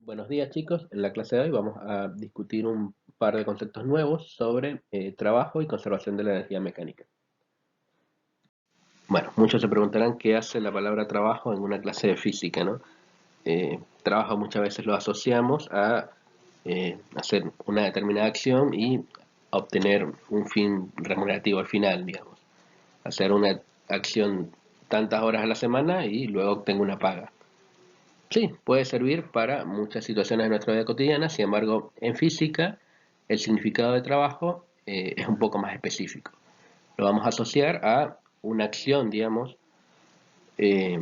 Buenos días chicos, en la clase de hoy vamos a discutir un par de conceptos nuevos sobre trabajo y conservación de la energía mecánica. Bueno, muchos se preguntarán qué hace la palabra trabajo en una clase de física, ¿no? Trabajo muchas veces lo asociamos a hacer una determinada acción y obtener un fin remunerativo al final, digamos. Hacer una acción tantas horas a la semana y luego obtengo una paga. Sí, puede servir para muchas situaciones de nuestra vida cotidiana, sin embargo, en física el significado de trabajo es un poco más específico. Lo vamos a asociar a una acción, digamos, eh,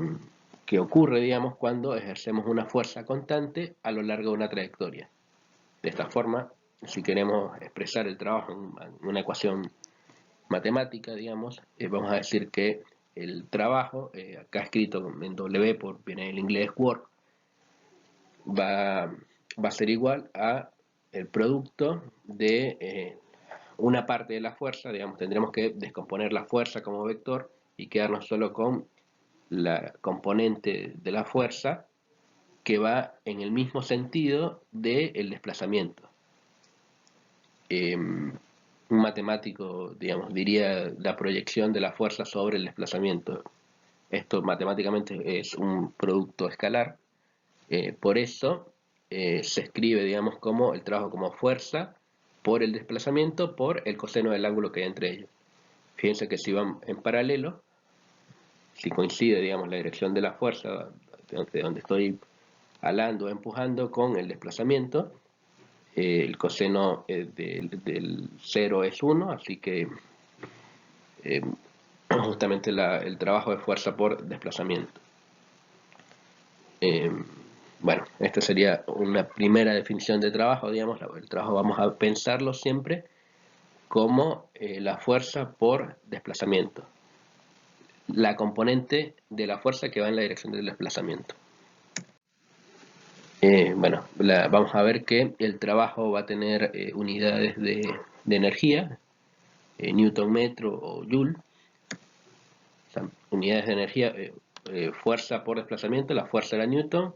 que ocurre, digamos, cuando ejercemos una fuerza constante a lo largo de una trayectoria. De esta forma, si queremos expresar el trabajo en una ecuación matemática, digamos, vamos a decir que el trabajo, acá escrito en W, viene del inglés work, va, va a ser igual a el producto de una parte de la fuerza, digamos, tendremos que descomponer la fuerza como vector y quedarnos solo con la componente de la fuerza que va en el mismo sentido del desplazamiento. Un matemático, digamos, diría la proyección de la fuerza sobre el desplazamiento. Esto matemáticamente es un producto escalar. Por eso se escribe, digamos, como el trabajo como fuerza por el desplazamiento por el coseno del ángulo que hay entre ellos. Fíjense que si van en paralelo, si coincide, digamos, la dirección de la fuerza de donde estoy alando o empujando con el desplazamiento, el coseno del 0 es 1, así que eh, justamente el trabajo de fuerza por desplazamiento. Eh, bueno, esta sería una primera definición de trabajo, digamos. El trabajo vamos a pensarlo siempre como la fuerza por desplazamiento, la componente de la fuerza que va en la dirección del desplazamiento. Bueno, vamos a ver que el trabajo va a tener unidades de energía, newton metro o joule, o sea, unidades de energía, fuerza por desplazamiento, la fuerza era newton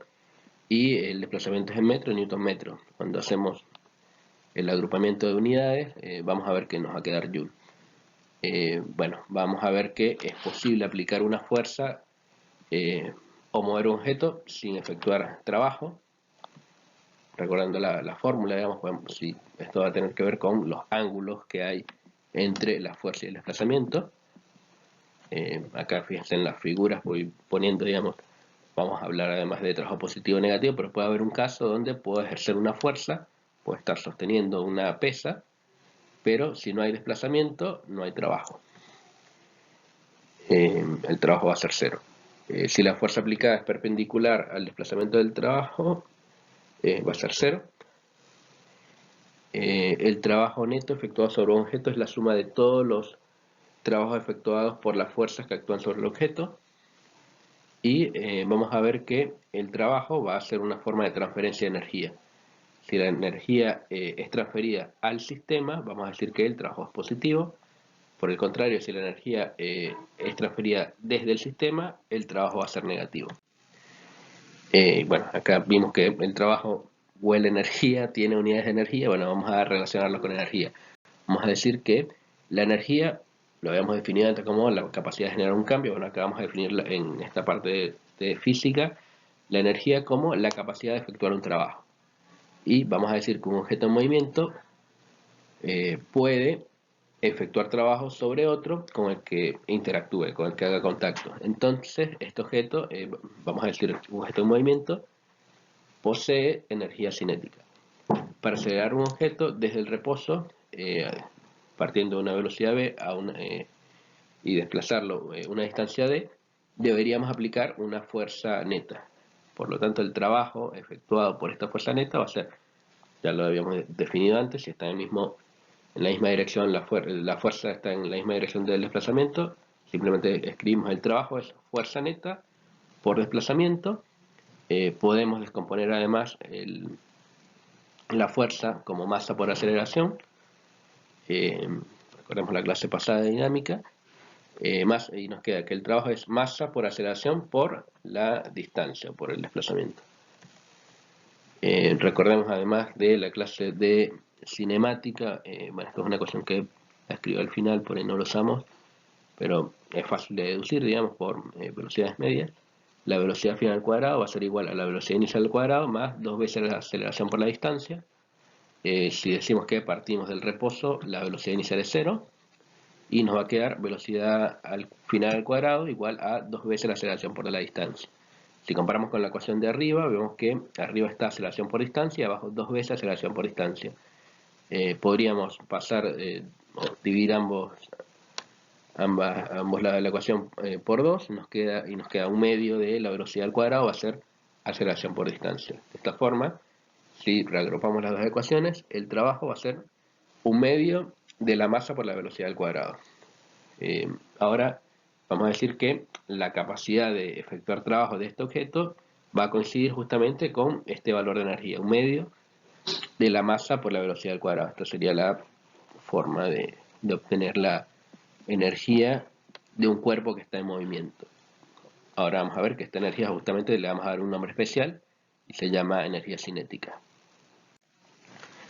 y el desplazamiento es en metro, newton metro. Cuando hacemos el agrupamiento de unidades, vamos a ver que nos va a quedar joule. Bueno, vamos a ver que es posible aplicar una fuerza o mover un objeto sin efectuar trabajo. Recordando la fórmula, digamos, bueno, si esto va a tener que ver con los ángulos que hay entre la fuerza y el desplazamiento. Acá fíjense en las figuras, voy poniendo, digamos, vamos a hablar además de trabajo positivo o negativo, pero puede haber un caso donde puedo ejercer una fuerza, puedo estar sosteniendo una pesa, pero si no hay desplazamiento, no hay trabajo. El trabajo va a ser cero. Si la fuerza aplicada es perpendicular al desplazamiento del trabajo, va a ser cero. El trabajo neto efectuado sobre un objeto es la suma de todos los trabajos efectuados por las fuerzas que actúan sobre el objeto. Y vamos a ver que el trabajo va a ser una forma de transferencia de energía. Si la energía es transferida al sistema, vamos a decir que el trabajo es positivo. Por el contrario, si la energía es transferida desde el sistema, el trabajo va a ser negativo. Bueno, acá vimos que el trabajo huele energía, tiene unidades de energía. Bueno, vamos a relacionarlo con energía. Vamos a decir que la energía, lo habíamos definido antes como la capacidad de generar un cambio. Bueno, acá vamos a definirla en esta parte de física, la energía como la capacidad de efectuar un trabajo. Y vamos a decir que un objeto en movimiento puede efectuar trabajo sobre otro con el que interactúe, con el que haga contacto. Entonces, este objeto, vamos a decir, un objeto en movimiento, posee energía cinética. Para acelerar un objeto desde el reposo, partiendo de una velocidad v y desplazarlo una distancia d, deberíamos aplicar una fuerza neta. Por lo tanto, el trabajo efectuado por esta fuerza neta va a ser, ya lo habíamos definido antes, si está en la misma dirección, la fuerza está en la misma dirección del desplazamiento, simplemente escribimos el trabajo es fuerza neta por desplazamiento. Podemos descomponer además la fuerza como masa por aceleración. Recordemos la clase pasada de dinámica. Y nos queda que el trabajo es masa por aceleración por la distancia, por el desplazamiento. Recordemos además de la clase de cinemática, bueno, esto es una cuestión que la escribo al final, por ahí no lo usamos, pero es fácil de deducir, digamos, por velocidades medias. La velocidad final al cuadrado va a ser igual a la velocidad inicial al cuadrado más 2 veces la aceleración por la distancia. Si decimos que partimos del reposo, la velocidad inicial es 0 y nos va a quedar velocidad al final al cuadrado igual a 2 veces la aceleración por la distancia. Si comparamos con la ecuación de arriba, vemos que arriba está aceleración por distancia y abajo 2 veces aceleración por distancia. Podríamos pasar o dividir ambos lados de la ecuación por 2 nos queda un medio de la velocidad al cuadrado, va a ser aceleración por distancia. De esta forma, si reagrupamos las dos ecuaciones, el trabajo va a ser un medio de la masa por la velocidad al cuadrado. Ahora vamos a decir que la capacidad de efectuar trabajo de este objeto va a coincidir justamente con este valor de energía, un medio de la masa por la velocidad al cuadrado. Esta sería la forma de obtener la energía de un cuerpo que está en movimiento. Ahora vamos a ver que esta energía justamente le vamos a dar un nombre especial y se llama energía cinética.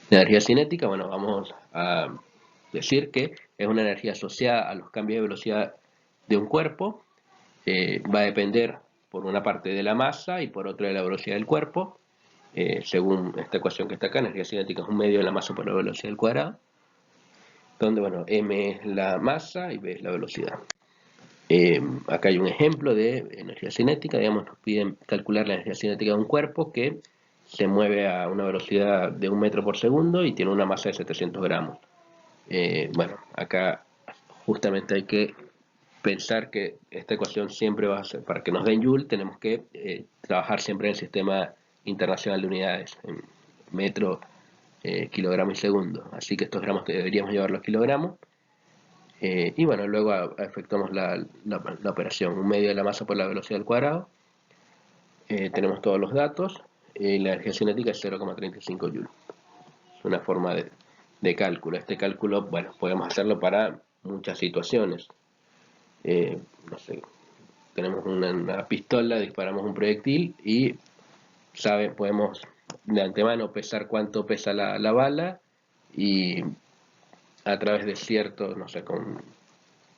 La energía cinética, bueno, vamos a decir que es una energía asociada a los cambios de velocidad de un cuerpo. Va a depender por una parte de la masa y por otra de la velocidad del cuerpo. Según esta ecuación que está acá, energía cinética es un medio de la masa por la velocidad al cuadrado, donde, bueno, m es la masa y b es la velocidad. Acá hay un ejemplo de energía cinética, digamos, nos piden calcular la energía cinética de un cuerpo que se mueve a una velocidad de 1 metro por segundo y tiene una masa de 700 gramos. Bueno, acá justamente hay que pensar que esta ecuación siempre va a ser, para que nos den Joule, tenemos que trabajar siempre en el sistema internacional de unidades, en metro, kilogramo y segundo. Así que estos gramos deberíamos llevarlos a kilogramos. Y bueno, luego efectuamos la operación, un medio de la masa por la velocidad al cuadrado. Tenemos todos los datos. La energía cinética es 0,35 Joule. Es una forma de cálculo. Este cálculo, bueno, podemos hacerlo para muchas situaciones. No sé, tenemos una pistola, disparamos un proyectil y podemos de antemano pesar cuánto pesa la bala y a través de ciertos, no sé, con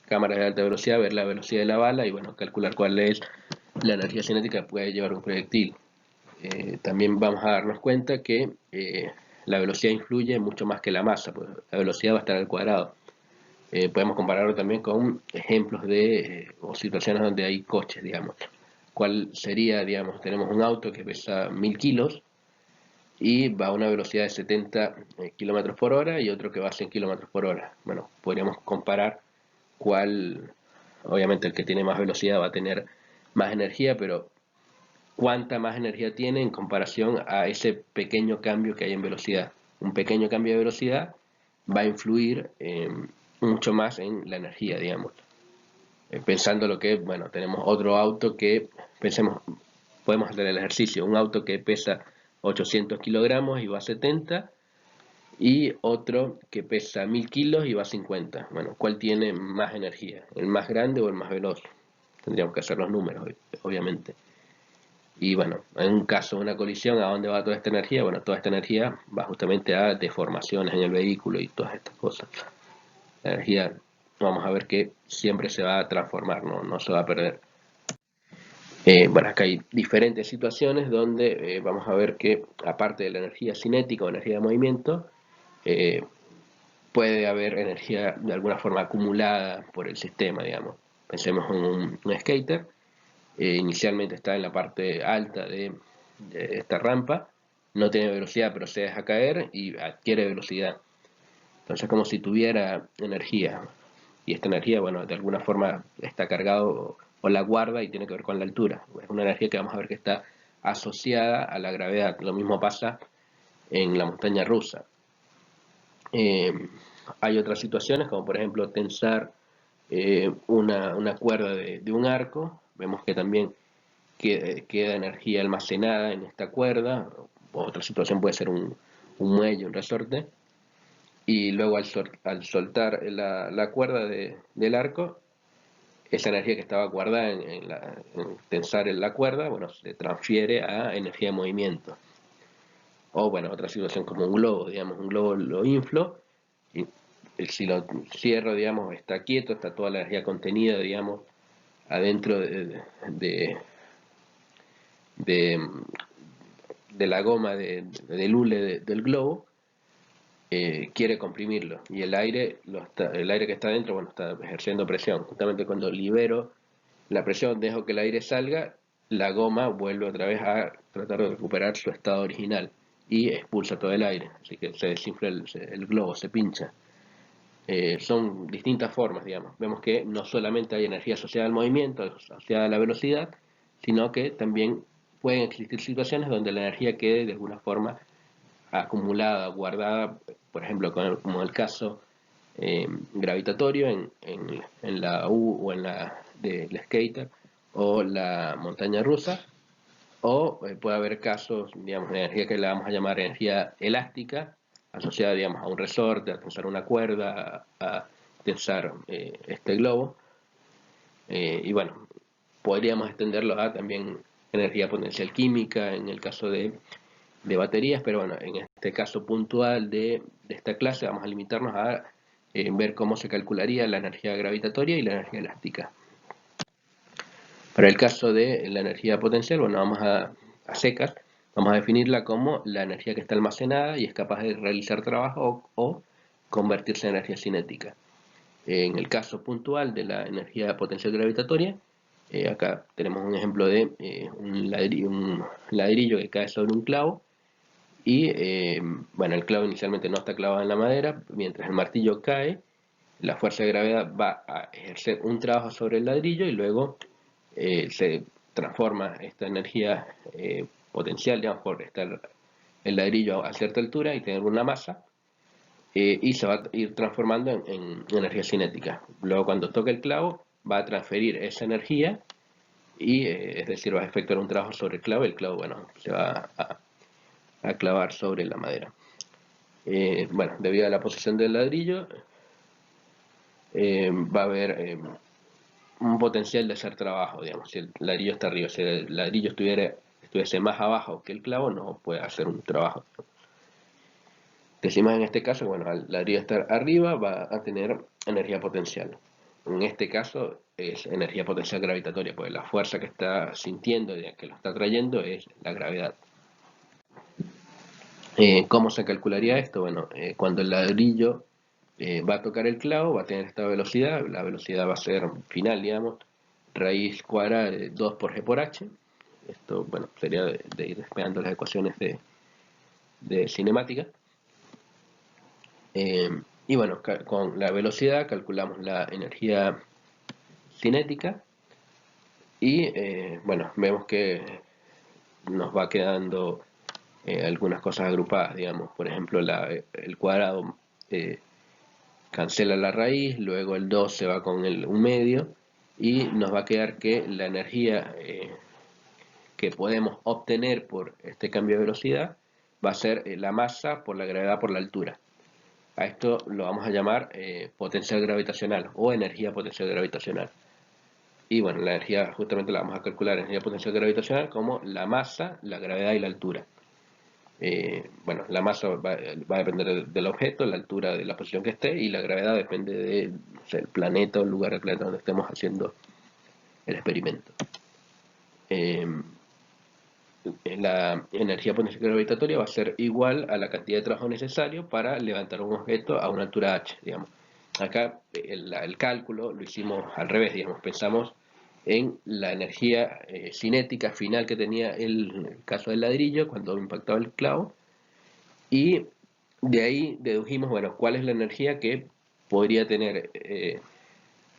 cámaras de alta velocidad, ver la velocidad de la bala y bueno, calcular cuál es la energía cinética que puede llevar un proyectil. También vamos a darnos cuenta que la velocidad influye mucho más que la masa, pues la velocidad va a estar al cuadrado. Podemos compararlo también con ejemplos o situaciones donde hay coches, digamos. ¿Cuál sería, digamos, tenemos un auto que pesa 1000 kilos y va a una velocidad de 70 kilómetros por hora y otro que va a 100 kilómetros por hora? Bueno, podríamos comparar cuál, obviamente el que tiene más velocidad va a tener más energía, pero cuánta más energía tiene en comparación a ese pequeño cambio que hay en velocidad. Un pequeño cambio de velocidad va a influir mucho más en la energía, digamos. Pensando lo que, bueno, tenemos otro auto que, pensemos, podemos hacer el ejercicio, un auto que pesa 800 kilogramos y va a 70, y otro que pesa 1000 kilos y va a 50. Bueno, ¿cuál tiene más energía? ¿El más grande o el más veloz? Tendríamos que hacer los números, obviamente. Y bueno, en un caso de una colisión, ¿a dónde va toda esta energía? Bueno, toda esta energía va justamente a deformaciones en el vehículo y todas estas cosas. La energía, vamos a ver que siempre se va a transformar, no se va a perder. Bueno, acá hay diferentes situaciones donde vamos a ver que, aparte de la energía cinética o energía de movimiento, puede haber energía de alguna forma acumulada por el sistema, digamos. Pensemos en un skater, inicialmente está en la parte alta de esta rampa, no tiene velocidad pero se deja caer y adquiere velocidad. Entonces es como si tuviera energía, y esta energía, bueno, de alguna forma está cargado o la guarda y tiene que ver con la altura. Es una energía que vamos a ver que está asociada a la gravedad. Lo mismo pasa en la montaña rusa. Hay otras situaciones, como por ejemplo tensar una cuerda de un arco. Vemos que también queda energía almacenada en esta cuerda. Otra situación puede ser un muelle, un resorte. Y luego al soltar la cuerda del arco, esa energía que estaba guardada en tensar la cuerda, bueno, se transfiere a energía de movimiento. O bueno, otra situación como un globo, digamos, un globo lo inflo y si lo cierro, digamos, está quieto, está toda la energía contenida, digamos, adentro de, de la goma del hule del globo. Quiere comprimirlo y el aire que está dentro, bueno, está ejerciendo presión. Justamente cuando libero la presión, dejo que el aire salga, la goma vuelve otra vez a tratar de recuperar su estado original y expulsa todo el aire, así que se desinfla el globo, se pincha. Son distintas formas, digamos. Vemos que no solamente hay energía asociada al movimiento, asociada a la velocidad, sino que también pueden existir situaciones donde la energía quede de alguna forma acumulada, guardada, por ejemplo, como el caso gravitatorio en la U o en la del skater o la montaña rusa, o puede haber casos, digamos, de energía que le vamos a llamar energía elástica, asociada, digamos, a un resorte, a tensar una cuerda, a tensar este globo, y bueno, podríamos extenderlo a también energía potencial química en el caso de baterías, pero bueno, en este caso puntual de esta clase vamos a limitarnos a ver cómo se calcularía la energía gravitatoria y la energía elástica. Para el caso de la energía potencial, bueno, vamos a secas, vamos a definirla como la energía que está almacenada y es capaz de realizar trabajo o convertirse en energía cinética. En el caso puntual de la energía potencial gravitatoria, acá tenemos un ejemplo de un ladrillo que cae sobre un clavo y bueno, el clavo inicialmente no está clavado en la madera, mientras el martillo cae, la fuerza de gravedad va a ejercer un trabajo sobre el ladrillo y luego se transforma esta energía potencial, digamos, por estar el ladrillo a cierta altura y tener una masa, y se va a ir transformando en energía cinética. Luego cuando toque el clavo va a transferir esa energía y es decir, va a efectuar un trabajo sobre el clavo, bueno, se va a clavar sobre la madera. Bueno, debido a la posición del ladrillo, va a haber un potencial de hacer trabajo, digamos, si el ladrillo está arriba, si el ladrillo estuviese más abajo que el clavo, no puede hacer un trabajo. Decimos en este caso, bueno, al ladrillo estar arriba va a tener energía potencial. En este caso es energía potencial gravitatoria, pues la fuerza que está sintiendo y que lo está trayendo es la gravedad. ¿Cómo se calcularía esto? Bueno, cuando el ladrillo va a tocar el clavo, va a tener esta velocidad, la velocidad va a ser final, digamos, raíz cuadrada de 2 por g por h. Esto, bueno, sería de ir despegando las ecuaciones de cinemática. Y bueno, con la velocidad calculamos la energía cinética y bueno, vemos que nos va quedando algunas cosas agrupadas, digamos, por ejemplo, el cuadrado cancela la raíz, luego el 2 se va con un medio y nos va a quedar que la energía que podemos obtener por este cambio de velocidad va a ser la masa por la gravedad por la altura. A esto lo vamos a llamar potencial gravitacional o energía potencial gravitacional. Y bueno, la energía justamente la vamos a calcular, energía potencial gravitacional, como la masa, la gravedad y la altura. Bueno, la masa va a depender del objeto, la altura de la posición que esté, y la gravedad depende del planeta o el lugar del planeta donde estemos haciendo el experimento. La energía potencial gravitatoria va a ser igual a la cantidad de trabajo necesario para levantar un objeto a una altura h, digamos. Acá el cálculo lo hicimos al revés, digamos, pensamos en la energía cinética final que tenía el caso del ladrillo cuando impactaba el clavo, y de ahí dedujimos, bueno, cuál es la energía que podría tener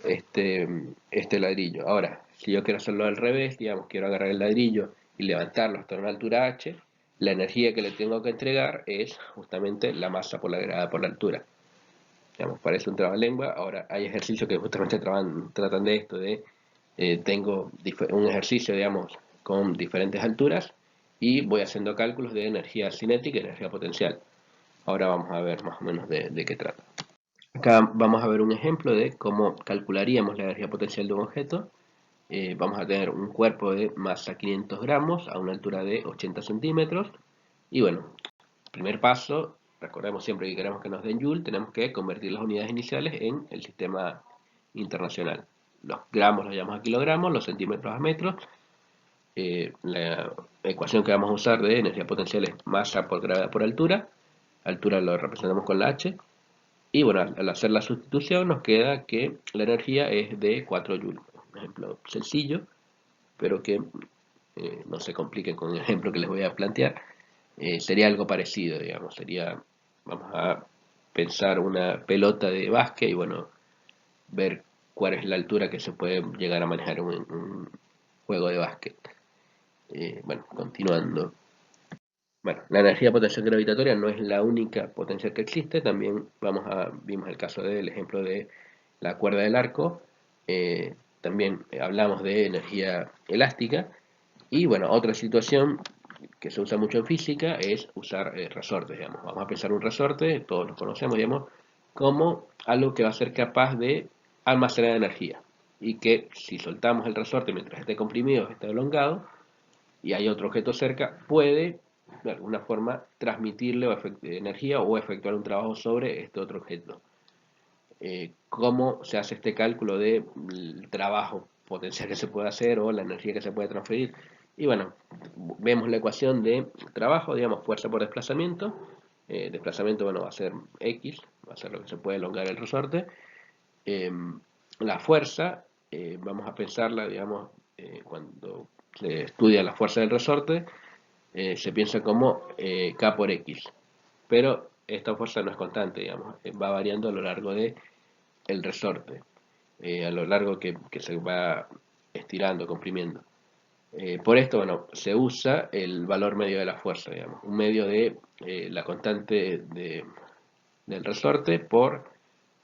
este ladrillo. Ahora, si yo quiero hacerlo al revés, digamos, quiero agarrar el ladrillo y levantarlo hasta una altura h, la energía que le tengo que entregar es justamente la masa por la gravedad por la altura. Digamos, parece un trabalengua. Ahora, hay ejercicios que justamente tratan de esto, tengo un ejercicio, digamos, con diferentes alturas y voy haciendo cálculos de energía cinética y energía potencial. Ahora vamos a ver más o menos de qué trata. Acá vamos a ver un ejemplo de cómo calcularíamos la energía potencial de un objeto. Vamos a tener un cuerpo de masa 500 gramos a una altura de 80 centímetros. Y bueno, primer paso, recordemos siempre que queremos que nos den Joule, tenemos que convertir las unidades iniciales en el sistema internacional. Los gramos los llamamos a kilogramos, los centímetros a metros. La ecuación que vamos a usar de energía potencial es masa por gravedad por altura. Altura lo representamos con la H. Y bueno, al hacer la sustitución nos queda que la energía es de 4 joules. Un ejemplo sencillo, pero que no se compliquen con el ejemplo que les voy a plantear. Sería algo parecido, digamos. Vamos a pensar una pelota de básquet y bueno, ver cuál es la altura que se puede llegar a manejar un juego de básquet. Bueno, continuando. Bueno, la energía potencial gravitatoria no es la única potencial que existe, también vimos el caso del ejemplo de la cuerda del arco, también hablamos de energía elástica, y bueno, otra situación que se usa mucho en física es usar resortes, digamos. Vamos a pensar un resorte, todos lo conocemos, digamos, como algo que va a ser capaz de almacenar energía, y que si soltamos el resorte mientras esté comprimido, esté elongado, y hay otro objeto cerca, puede de alguna forma transmitirle energía o efectuar un trabajo sobre este otro objeto. ¿Cómo se hace este cálculo del trabajo potencial que se puede hacer o la energía que se puede transferir? Y bueno, vemos la ecuación de trabajo, digamos, fuerza por desplazamiento. Desplazamiento, bueno, va a ser X, va a ser lo que se puede elongar el resorte. La fuerza, vamos a pensarla, digamos, cuando se estudia la fuerza del resorte, se piensa como K por X, pero esta fuerza no es constante, digamos, va variando a lo largo de el resorte, a lo largo que se va estirando, comprimiendo. Por esto, bueno, se usa el valor medio de la fuerza, digamos, un medio de la constante del resorte por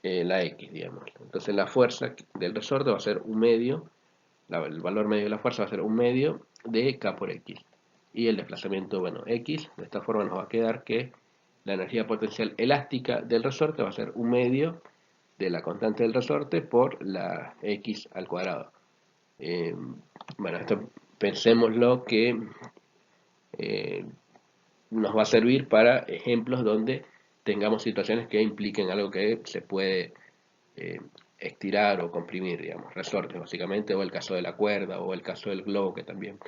la X, digamos. Entonces la fuerza del resorte va a ser un medio, el valor medio de la fuerza va a ser un medio de K por X. Y el desplazamiento, bueno, X, de esta forma nos va a quedar que la energía potencial elástica del resorte va a ser un medio de la constante del resorte por la X al cuadrado. Bueno, esto pensémoslo que nos va a servir para ejemplos donde tengamos situaciones que impliquen algo que se puede estirar o comprimir, digamos, resortes básicamente, o el caso de la cuerda, o el caso del globo que también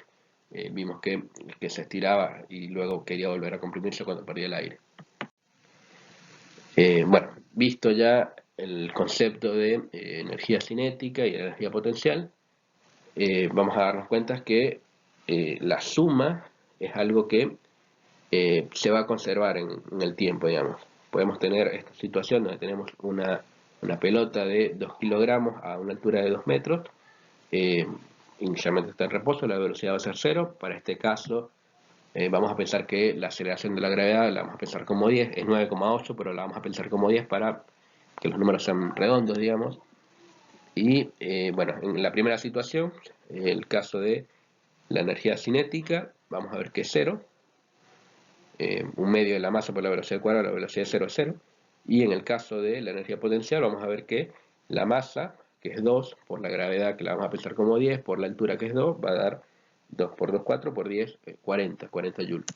vimos que se estiraba y luego quería volver a comprimirse cuando perdía el aire. Bueno, visto ya el concepto de energía cinética y energía potencial, vamos a darnos cuenta que la suma es algo que se va a conservar en el tiempo, digamos. Podemos tener esta situación donde tenemos una pelota de 2 kilogramos a una altura de 2 metros, inicialmente está en reposo, la velocidad va a ser 0, para este caso vamos a pensar que la aceleración de la gravedad la vamos a pensar como 10, es 9,8, pero la vamos a pensar como 10 para que los números sean redondos, digamos. Y bueno, en la primera situación, el caso de la energía cinética, vamos a ver que es 0, un medio de la masa por la velocidad cuadrada, la velocidad de 0 es 0. Y en el caso de la energía potencial, vamos a ver que la masa, que es 2, por la gravedad, que la vamos a pensar como 10, por la altura, que es 2, va a dar 2 por 2, 4, por 10, 40 joules.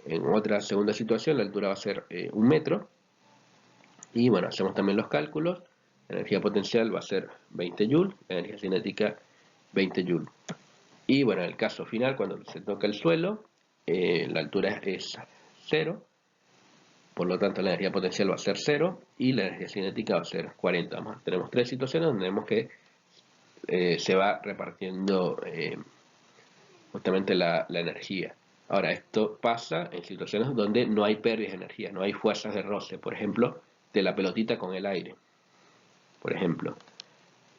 En otra segunda situación, la altura va a ser 1 metro. Y bueno, hacemos también los cálculos. La energía potencial va a ser 20 joules, la energía cinética 20 joules. Y bueno, en el caso final, cuando se toca el suelo, la altura es 0, por lo tanto la energía potencial va a ser 0 y la energía cinética va a ser 40. Tenemos tres situaciones donde vemos que se va repartiendo justamente la energía. Ahora, esto pasa en situaciones donde no hay pérdidas de energía, no hay fuerzas de roce, por ejemplo, de la pelotita con el aire, por ejemplo.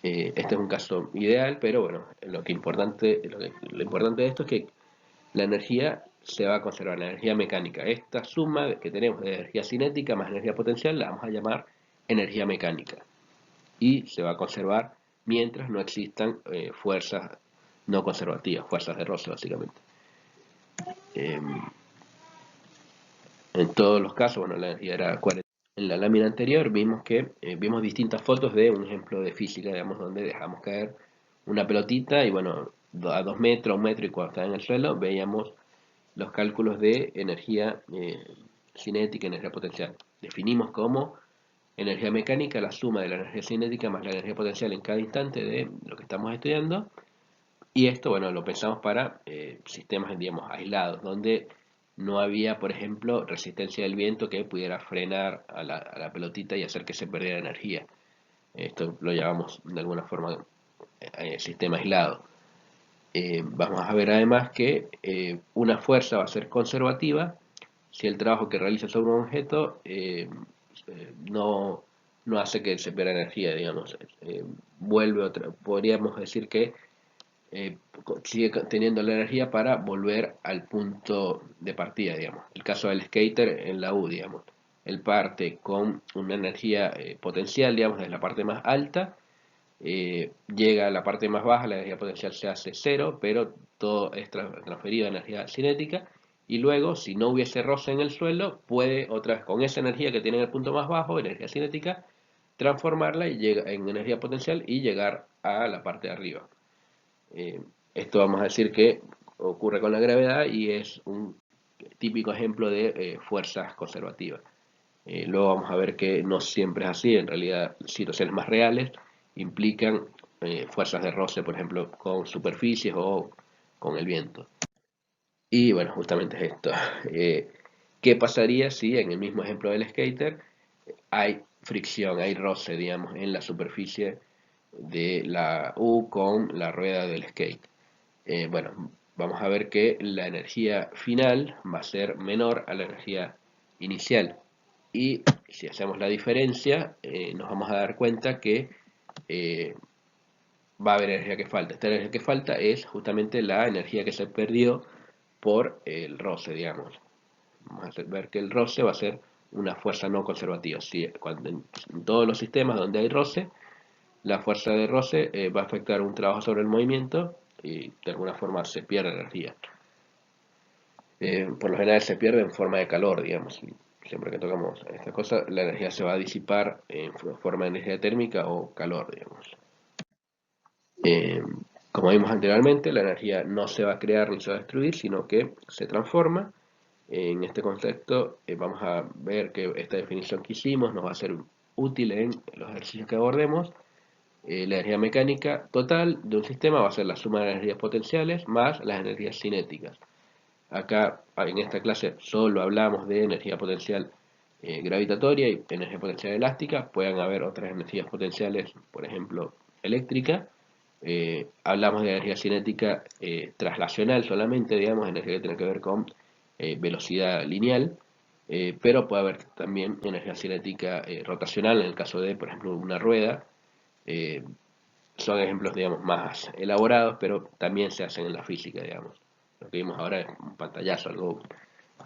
Este es un caso ideal, pero bueno, lo importante de esto es que la energía se va a conservar, la energía mecánica. Esta suma que tenemos de energía cinética más energía potencial la vamos a llamar energía mecánica. Y se va a conservar mientras no existan fuerzas no conservativas, fuerzas de roce básicamente. En todos los casos, bueno, la energía era 40. En la lámina anterior vimos distintas fotos de un ejemplo de física, digamos, donde dejamos caer una pelotita y bueno, a 2 metros, 1 metro, y cuando estaba en el suelo veíamos los cálculos de energía cinética y energía potencial. Definimos como energía mecánica la suma de la energía cinética más la energía potencial en cada instante de lo que estamos estudiando. Y esto, bueno, lo pensamos para sistemas, digamos, aislados, donde no había, por ejemplo, resistencia del viento que pudiera frenar a la pelotita y hacer que se perdiera energía. Esto lo llamamos de alguna forma sistema aislado. Vamos a ver además que una fuerza va a ser conservativa si el trabajo que realiza sobre un objeto no, no hace que se pierda energía, digamos. Podríamos decir que sigue teniendo la energía para volver al punto de partida, digamos. El caso del skater en la U, digamos. Él parte con una energía potencial, digamos, desde la parte más alta, llega a la parte más baja, la energía potencial se hace cero, pero todo es transferido a energía cinética, y luego, si no hubiese roce en el suelo, puede otra vez con esa energía que tiene en el punto más bajo, energía cinética, transformarla y llega en energía potencial y llegar a la parte de arriba. Esto vamos a decir que ocurre con la gravedad y es un típico ejemplo de fuerzas conservativas. Luego vamos a ver que no siempre es así, en realidad situaciones más reales implican fuerzas de roce, por ejemplo, con superficies o con el viento. Y bueno, justamente es esto. ¿Qué pasaría si en el mismo ejemplo del skater hay fricción, hay roce, digamos, en la superficie de la U con la rueda del skate? Bueno, vamos a ver que la energía final va a ser menor a la energía inicial. Y si hacemos la diferencia, nos vamos a dar cuenta que eh, va a haber energía que falta. Esta energía que falta es justamente la energía que se perdió por el roce, digamos. Vamos a ver que el roce va a ser una fuerza no conservativa. En todos los sistemas donde hay roce, la fuerza de roce va a afectar un trabajo sobre el movimiento y de alguna forma se pierde energía. Por lo general se pierde en forma de calor, digamos. Siempre que tocamos esta cosa, la energía se va a disipar en forma de energía térmica o calor, digamos. Eh, Como vimos anteriormente, la energía no se va a crear ni se va a destruir, sino que se transforma. En este concepto vamos a ver que esta definición que hicimos nos va a ser útil en los ejercicios que abordemos. La energía mecánica total de un sistema va a ser la suma de energías potenciales más las energías cinéticas. Acá en esta clase solo hablamos de energía potencial gravitatoria y energía potencial elástica. Pueden haber otras energías potenciales, por ejemplo, eléctrica. Hablamos de energía cinética traslacional solamente, digamos, energía que tiene que ver con velocidad lineal. Pero puede haber también energía cinética rotacional en el caso de, por ejemplo, una rueda. Eh, Son ejemplos, digamos, más elaborados, pero también se hacen en la física, digamos. Lo que vimos ahora es un pantallazo, algo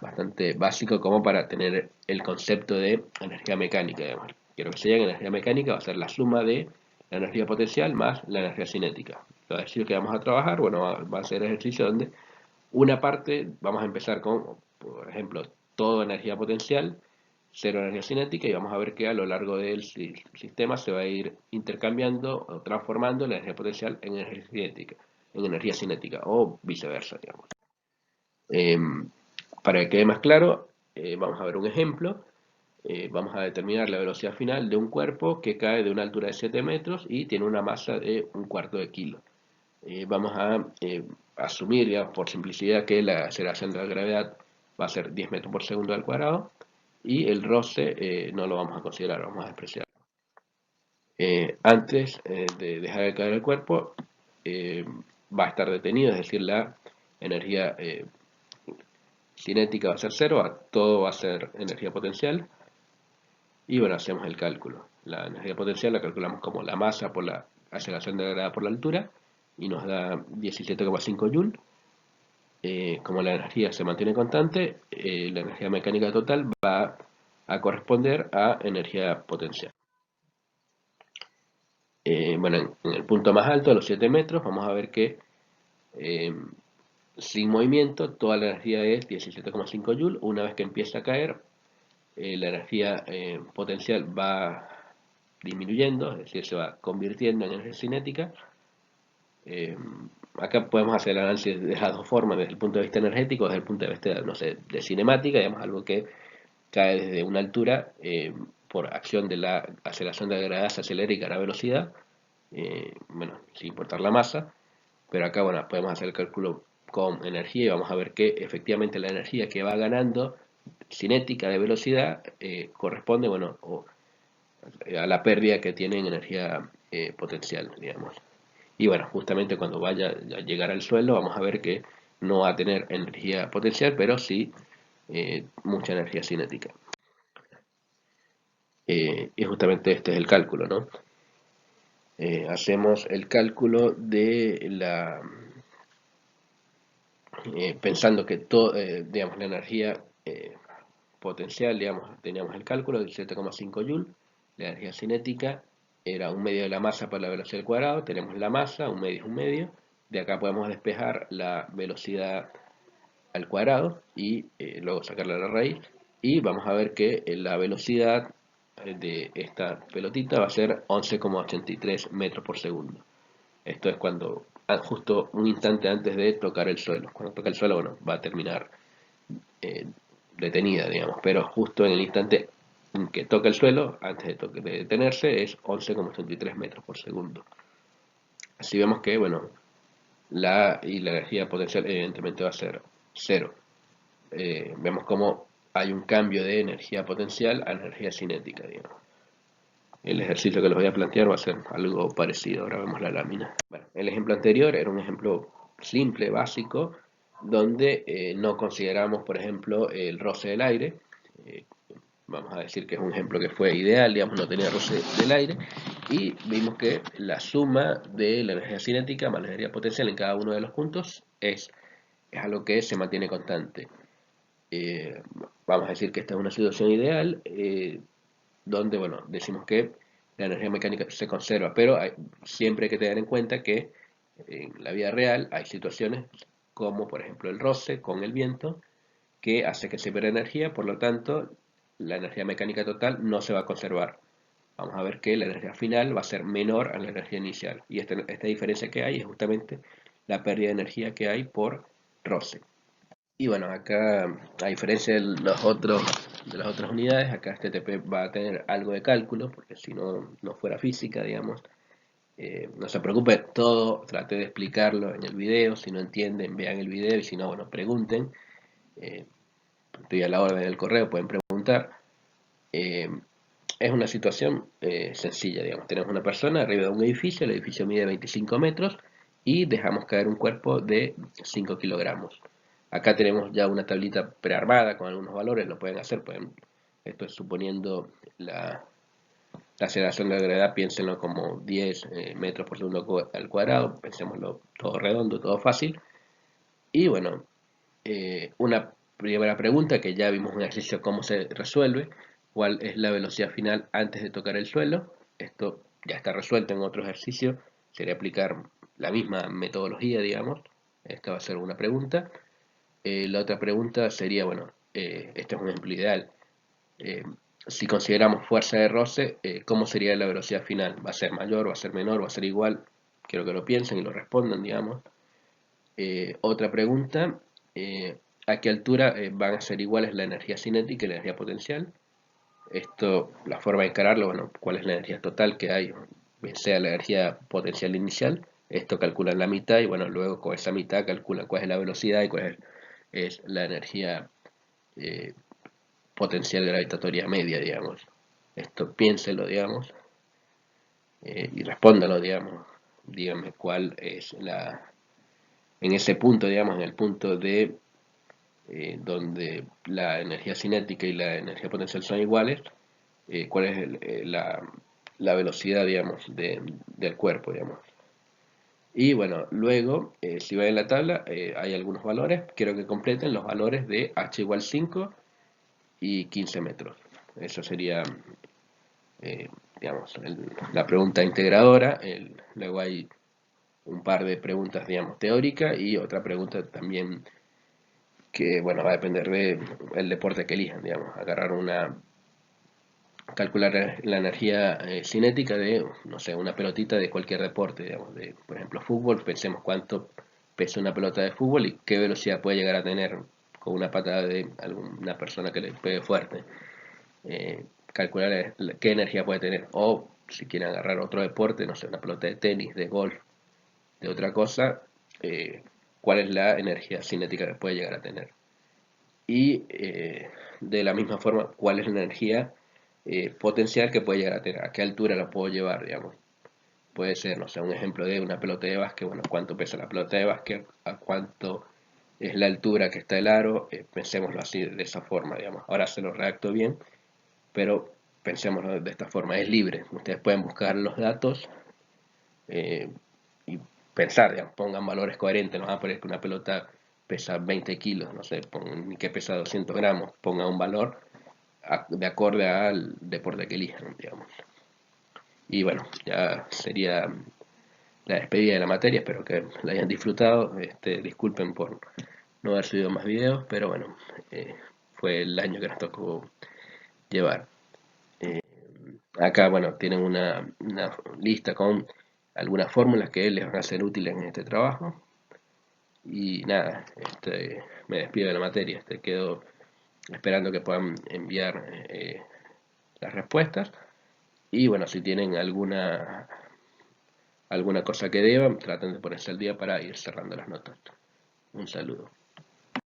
bastante básico como para tener el concepto de energía mecánica, digamos. Quiero que se diga que energía mecánica va a ser la suma de la energía potencial más la energía cinética. Los ejercicios que vamos a trabajar, bueno, va a ser ejercicio donde una parte vamos a empezar con, por ejemplo, toda energía potencial, cero energía cinética, y vamos a ver que a lo largo del sistema se va a ir intercambiando o transformando la energía potencial en energía cinética o viceversa, digamos. Para que quede más claro, vamos a ver un ejemplo. Vamos a determinar la velocidad final de un cuerpo que cae de una altura de 7 metros y tiene una masa de un cuarto de kilo. Vamos a asumir, digamos, por simplicidad, que la aceleración de la gravedad va a ser 10 metros por segundo al cuadrado y el roce no lo vamos a considerar, vamos a despreciar. Antes de dejar de caer el cuerpo, va a estar detenido, es decir, la energía cinética va a ser cero, todo va a ser energía potencial. Y bueno, hacemos el cálculo. La energía potencial la calculamos como la masa por la aceleración de la gravedad por la altura y nos da 17,5 Joule. Como la energía se mantiene constante, la energía mecánica total va a corresponder a energía potencial. Bueno, en el punto más alto, a los 7 metros, vamos a ver que sin movimiento toda la energía es 17,5 Joule. Una vez que empieza a caer, la energía potencial va disminuyendo, es decir, se va convirtiendo en energía cinética. Acá podemos hacer el análisis de las dos formas, desde el punto de vista energético, desde el punto de vista, no sé, de cinemática, digamos, algo que cae desde una altura, por acción de la aceleración de la gravedad se acelera y gana velocidad, bueno, sin importar la masa, pero acá, bueno, podemos hacer el cálculo con energía y vamos a ver que efectivamente la energía que va ganando cinética de velocidad corresponde, bueno, a la pérdida que tiene en energía potencial, digamos. Y bueno, justamente cuando vaya a llegar al suelo, vamos a ver que no va a tener energía potencial, pero sí mucha energía cinética. Y justamente este es el cálculo, ¿no? Hacemos el cálculo de pensando que digamos, la energía potencial, digamos, teníamos el cálculo de 7,5 Joule, la energía cinética era un medio de la masa por la velocidad al cuadrado, tenemos la masa, un medio es un medio, de acá podemos despejar la velocidad al cuadrado y luego sacarle la raíz, y vamos a ver que la velocidad de esta pelotita va a ser 11,83 metros por segundo. Esto es cuando, justo un instante antes de tocar el suelo. Cuando toca el suelo, bueno, va a terminar eh, detenida, digamos, pero justo en el instante en que toca el suelo, antes de detenerse, es 11,83 metros por segundo. Así vemos que, bueno, la energía potencial evidentemente va a ser cero. Vemos cómo hay un cambio de energía potencial a energía cinética, digamos. El ejercicio que les voy a plantear va a ser algo parecido. Ahora vemos la lámina. Bueno, el ejemplo anterior era un ejemplo simple, básico, donde no consideramos, por ejemplo, el roce del aire. Eh, Vamos a decir que es un ejemplo que fue ideal, digamos, no tenía roce del aire. Y vimos que la suma de la energía cinética más la energía potencial en cada uno de los puntos es algo que se mantiene constante. Vamos a decir que esta es una situación ideal, donde, bueno, decimos que la energía mecánica se conserva, pero siempre hay que tener en cuenta que en la vida real hay situaciones como, por ejemplo, el roce con el viento, que hace que se pierda energía, por lo tanto, la energía mecánica total no se va a conservar. Vamos a ver que la energía final va a ser menor a la energía inicial, y esta diferencia que hay es justamente la pérdida de energía que hay por roce. Y bueno, acá, a diferencia de las otras unidades, acá este TP va a tener algo de cálculo, porque si no, no fuera física, digamos. No se preocupen, todo traté de explicarlo en el video. Si no entienden, vean el video, y si no, bueno, pregunten. Eh, Estoy a la orden del correo, pueden preguntar. Eh, es una situación sencilla, digamos. Tenemos una persona arriba de un edificio, el edificio mide 25 metros, y dejamos caer un cuerpo de 5 kilogramos. Acá tenemos ya una tablita prearmada con algunos valores, lo pueden hacer, esto es suponiendo la aceleración de la gravedad, piénsenlo como 10 metros por segundo al cuadrado, pensémoslo todo redondo, todo fácil. Y bueno, una primera pregunta que ya vimos en el ejercicio cómo se resuelve: cuál es la velocidad final antes de tocar el suelo. Esto ya está resuelto en otro ejercicio, sería aplicar la misma metodología, digamos. Esta va a ser una pregunta. La otra pregunta sería, bueno, este es un ejemplo ideal. Eh, si consideramos fuerza de roce, ¿cómo sería la velocidad final? ¿Va a ser mayor, va a ser menor, va a ser igual? Quiero que lo piensen y lo respondan, digamos. Otra pregunta: ¿a qué altura van a ser iguales la energía cinética y la energía potencial? Esto, la forma de encararlo, bueno, ¿cuál es la energía total que hay? Bien sea la energía potencial inicial, esto calculan la mitad, y bueno, luego con esa mitad calculan cuál es la velocidad y cuál es la energía eh, potencial gravitatoria media, digamos. Esto piénselo, digamos, y respóndalo, digamos. Díganme cuál es en ese punto, digamos, en el punto de donde la energía cinética y la energía potencial son iguales, cuál es la velocidad, digamos, del cuerpo, digamos. Y bueno, luego, si ven en la tabla, hay algunos valores. Quiero que completen los valores de h igual 5 y 15 metros. Eso sería, digamos, la pregunta integradora. Luego hay un par de preguntas, digamos, teóricas, y otra pregunta también que, bueno, va a depender del deporte que elijan, digamos. Calcular la energía cinética de, no sé, una pelotita de cualquier deporte, digamos, por ejemplo, fútbol. Pensemos cuánto pesa una pelota de fútbol y qué velocidad puede llegar a tener con una patada de alguna persona que le pegue fuerte. Calcular qué energía puede tener. O si quieren agarrar otro deporte, no sé, una pelota de tenis, de golf, de otra cosa, cuál es la energía cinética que puede llegar a tener. Y de la misma forma, cuál es la energía potencial que puede llegar a tener, a qué altura la puedo llevar, digamos. Puede ser, no sé, un ejemplo de una pelota de básquet, bueno, cuánto pesa la pelota de básquet, a cuánto es la altura que está el aro, pensémoslo así, de esa forma, digamos. Ahora se lo redacto bien, pero pensémoslo de esta forma, es libre. Ustedes pueden buscar los datos eh, y pensar, digamos, pongan valores coherentes, no van a poner que una pelota pesa 20 kilos, no sé, ni que pesa 200 gramos, pongan un valor de acorde al deporte que elijan, digamos. Y bueno, ya sería la despedida de la materia, espero que la hayan disfrutado, disculpen por no haber subido más videos, pero bueno, fue el año que nos tocó llevar. Acá, bueno, tienen una lista con algunas fórmulas que les van a ser útiles en este trabajo. Y nada, me despido de la materia, quedo esperando que puedan enviar las respuestas. Y bueno, si tienen alguna cosa que deban, traten de ponerse al día para ir cerrando las notas. Un saludo.